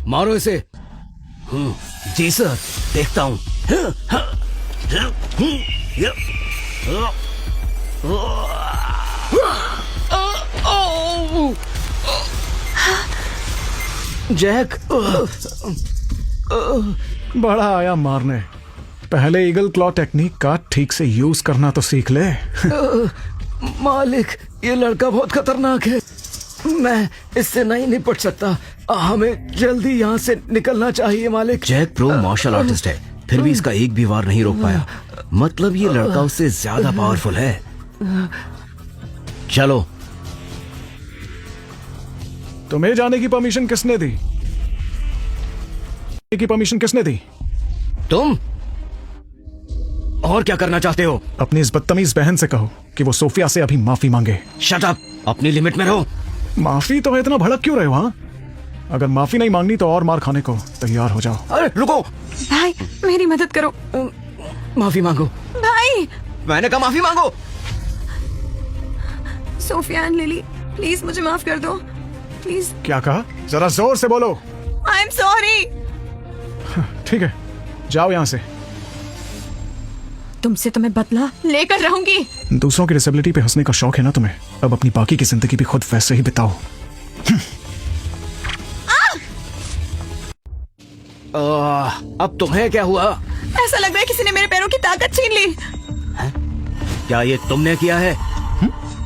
मारो इसे। जी सर, देखता हूँ। जैक, बड़ा आया मारने। पहले ईगल क्लॉ टेक्निक का ठीक से यूज करना तो सीख ले। मालिक, ये लड़का बहुत खतरनाक है। मैं इससे नहीं निपट सकता। हमें जल्दी यहाँ से निकलना चाहिए मालिक। जैक प्रो मार्शल आर्टिस्ट है, फिर भी इसका एक भी वार नहीं रोक पाया। मतलब ये लड़का उससे ज्यादा पावरफुल है। चलो। तुम्हें जाने की परमिशन किसने दी? की परमिशन किसने दी? तुम और क्या करना चाहते हो? अपनी इस बदतमीज बहन से कहो कि वो सोफिया से अभी माफी मांगे। शट अप, अपनी लिमिट में रहो। माफी तो है, इतना भड़क क्यों रहे हो? हाँ, अगर माफी नहीं मांगनी तो और मार खाने को तैयार हो जाओ। अरे रुको भाई, मेरी मदद करो। माफी मांगो। भाई, मैंने कहा माफी मांगो। सोफिया एंड लिली, प्लीज मुझे माफ कर दो, प्लीज। क्या कहा? जरा जोर से बोलो। I am sorry. ठीक है, जाओ यहाँ से। तुमसे तो मैं बदला लेकर रहूंगी। दूसरों की डिसेबिलिटी पे हंसने का शौक है ना तुम्हें? अब अपनी बाकी की जिंदगी भी खुद वैसे ही बिताओ। अब तुम्हें क्या हुआ? ऐसा लग रहा है किसी ने मेरे पैरों की ताकत छीन ली। क्या ये तुमने किया है?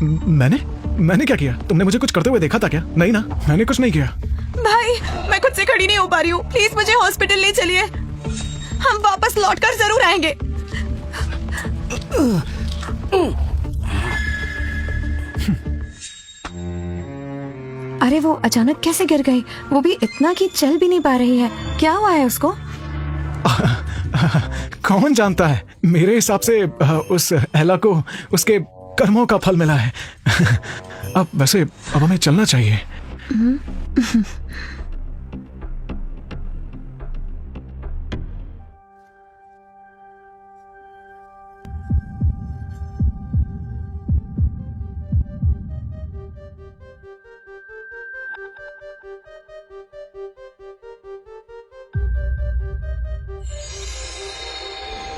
मैंने क्या किया? तुमने मुझे कुछ करते हुए देखा था क्या? नहीं ना, मैंने कुछ नहीं किया। भाई, मैं खुद से खड़ी नहीं हो पा रही हूँ, प्लीज मुझे हॉस्पिटल ले चलिए। हम वापस लौटकर जरूर आएंगे। अरे वो अचानक कैसे गिर गई? वो भी इतना कि चल भी नहीं पा रही है। क्या हुआ है उसको? कौन जानता है? मेरे हिसाब से उस एला को उसके कर्मों का फल मिला है। अब वैसे अब हमें चलना चाहिए।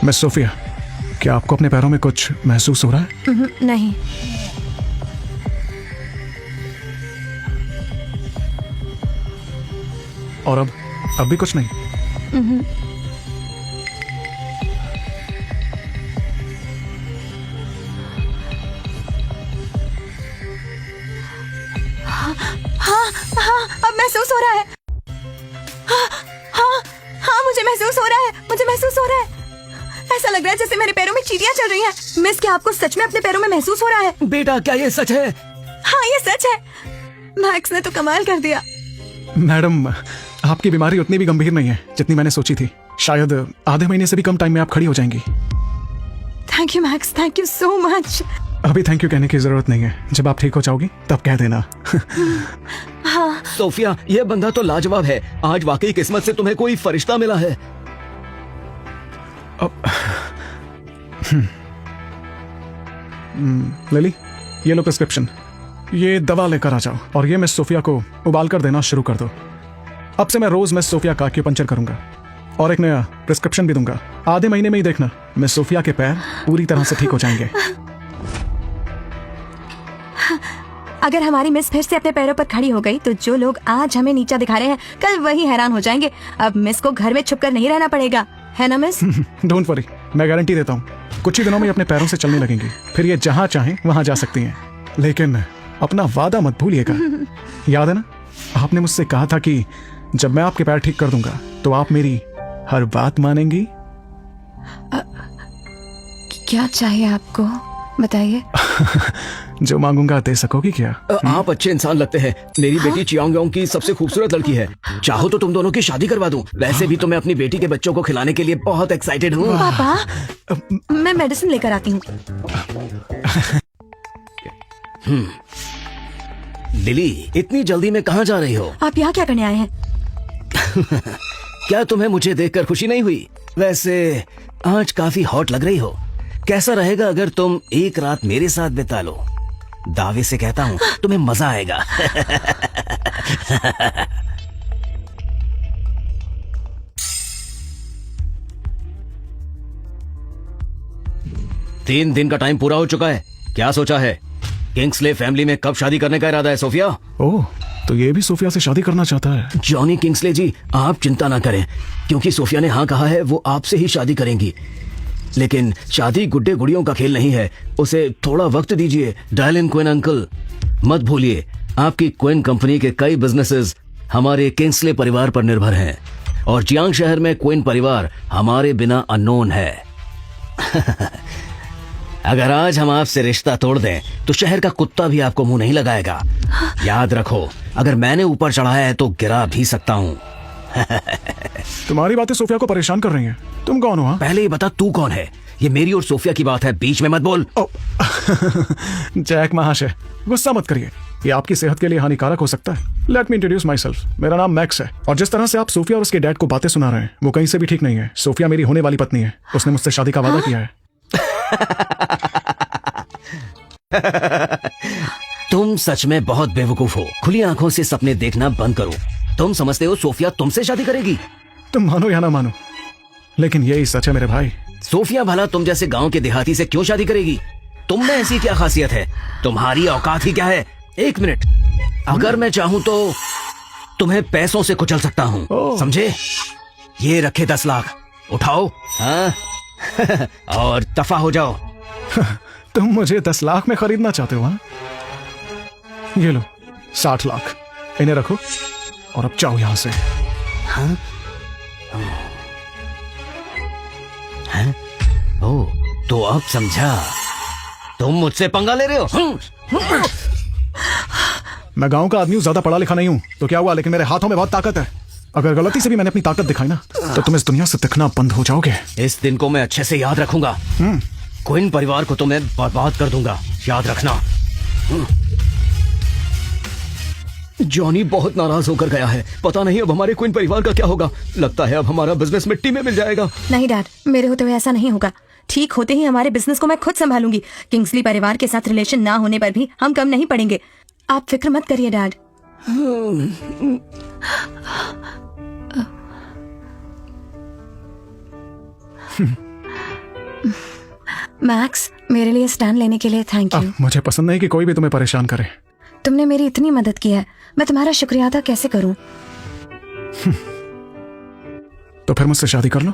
मिस सोफिया, क्या आपको अपने पैरों में कुछ महसूस हो रहा है? नहीं। और अब भी कुछ नहीं? हाँ, अब महसूस हो रहा है। हाँ, मुझे महसूस हो रहा है। ऐसा लग रहा है जैसे मेरे पैरों में चींटियां चल रही हैं। मिस, क्या आपको सच में अपने पैरों में महसूस हो रहा है? बेटा, क्या ये सच है? हाँ, ये सच है। मैक्स ने तो कमाल कर दिया। मैडम, आपकी बीमारी उतनी भी गंभीर नहीं है जितनी मैंने सोची थी। शायद आधे महीने से भी कम टाइम में आप खड़ी हो जाएंगी। Thank you max, thank you so much. अभी थैंक यू कहने की जरूरत नहीं है। जब आप ठीक हो जाओगी तब कह देना। हाँ। सोफिया, ये बंदा तो लाजवाब है। आज वाकई किस्मत से तुम्हें कोई फरिश्ता मिला है। लिली, ये लो प्रिस्क्रिप्शन। ये दवा लेकर आ जाओ और ये मिस सोफिया को उबाल कर देना शुरू कर दो। अब से मैं रोज मिस सोफिया का एक्यूपंक्चर करूंगा और एक नया प्रिस्क्रिप्शन भी दूंगा। आधे महीने में ही देखना मिस सोफिया के पैर पूरी तरह से ठीक हो जाएंगे। अगर हमारी मिस फिर से अपने पैरों पर खड़ी हो गई तो जो लोग आज हमें नीचा दिखा रहे हैं कल वही हैरान हो जाएंगे। अब मिस को घर में छुपकर नहीं रहना पड़ेगा, है ना मिस? डोंट वरी, मैं गारंटी देता हूँ कुछ ही दिनों में अपने पैरों से चलने लगेंगी। फिर ये जहाँ चाहें वहां जा सकती हैं। लेकिन अपना वादा मत भूलिएगा। याद है ना, आपने मुझसे कहा था कि जब मैं आपके पैर ठीक कर दूंगा तो आप मेरी हर बात मानेंगी। क्या चाहिए आपको, बताइए। जो मांगूंगा दे सकोगी क्या? आप अच्छे इंसान लगते हैं। मेरी बेटी चियांग योंग की सबसे खूबसूरत लड़की है। चाहो तो तुम दोनों की शादी करवा दूं। वैसे भी तो मैं अपनी बेटी के बच्चों को खिलाने के लिए बहुत एक्साइटेड हूँ। पापा, मैं मेडिसिन लेकर आती हूँ। लिली, इतनी जल्दी में कहाँ जा रही हो? आप यहाँ क्या करने आए हैं? क्या तुम्हें मुझे देखकर खुशी नहीं हुई? वैसे आज काफी हॉट लग रही हो। कैसा रहेगा अगर तुम एक रात मेरे साथ बिता लो? दावे से कहता हूँ तुम्हें मजा आएगा। 3 दिन का टाइम पूरा हो चुका है। क्या सोचा है? किंग्सले फैमिली में कब शादी करने का इरादा है सोफिया? ओह, तो ये भी सोफिया से शादी करना चाहता है। जॉनी किंग्सले जी, आप चिंता ना करें, क्योंकि सोफिया ने हाँ कहा है, वो आपसे ही शादी करेंगी। लेकिन शादी गुड्डे गुड़ियों का खेल नहीं है, उसे थोड़ा वक्त दीजिए। डायलिन क्विन अंकल, मत भूलिए आपकी क्विन कंपनी के कई बिजनेसेस हमारे किंग्सले परिवार पर निर्भर हैं, और जियांग शहर में क्विन परिवार हमारे बिना अननोन है। अगर आज हम आपसे रिश्ता तोड़ दें तो शहर का कुत्ता भी आपको मुंह नहीं लगाएगा। याद रखो, अगर मैंने ऊपर चढ़ाया है तो गिरा भी सकता हूँ। तुम्हारी बातें सोफिया को परेशान कर रही हैं। तुम कौन हो? हाँ? पहले ये बता तू कौन है? ये मेरी और सोफिया की बात है, बीच में मत बोल। जैक महाशय, गुस्सा मत करिए, ये आपकी सेहत के लिए हानिकारक हो सकता है। Let me introduce my self, मेरा नाम मैक्स है, और जिस तरह से आप सोफिया और उसके डैड को बातें सुना रहे हैं वो कहीं से भी ठीक नहीं है। सोफिया मेरी होने वाली पत्नी है, उसने मुझसे शादी का वादा किया है। तुम सच में बहुत बेवकूफ हो। खुली आंखों से सपने देखना बंद करो। तुम समझते हो सोफिया तुमसे शादी करेगी? तुम मानो या ना मानो, लेकिन यही सच है मेरे भाई। सोफिया भला तुम जैसे गांव के देहाती से क्यों शादी करेगी? तुम में ऐसी क्या खासियत है? तुम्हारी औकात ही क्या है? 1 मिनट, अगर मैं चाहूं तो तुम्हें पैसों से कुचल सकता हूं, ओह। समझे? ये रखे 10 लाख, उठाओ। हाँ? और दफा हो जाओ। तुम मुझे 10 लाख में खरीदना चाहते हो? हाँ, ये लो 60 लाख, इन्हें रखो और अब जाओ यहां से। हाँ? हैं? ओ, तो अब समझा, तुम मुझसे पंगा ले रहे हो। मैं गांव का आदमी हूं, ज्यादा पढ़ा लिखा नहीं हूं, तो क्या हुआ, लेकिन मेरे हाथों में बहुत ताकत है। अगर गलती से भी मैंने अपनी ताकत दिखाई ना, तो तुम इस दुनिया से दिखना बंद हो जाओगे। इस दिन को मैं अच्छे से याद रखूंगा। क्वीन परिवार को तो मैं बर्बाद कर दूंगा, याद रखना। जॉनी बहुत नाराज होकर गया है। पता नहीं अब हमारे क्वीन परिवार का क्या होगा। लगता है अब हमारा बिजनेस मिट्टी में मिल जाएगा। नहीं डैड, मेरे होते हुए ऐसा नहीं होगा। ठीक होते ही हमारे बिजनेस को मैं खुद संभालूंगी। किंग्सली परिवार के साथ रिलेशन ना होने पर भी हम कम नहीं पड़ेंगे। आप फिक्र मत करिए डैड। मैक्स, मेरे लिए स्टैंड लेने के लिए थैंक यू। मुझे पसंद नहीं कि कोई भी तुम्हें परेशान करे। तुमने मेरी इतनी मदद की है, मैं तुम्हारा शुक्रिया अदा कैसे करूं? तो फिर मुझसे शादी कर लो।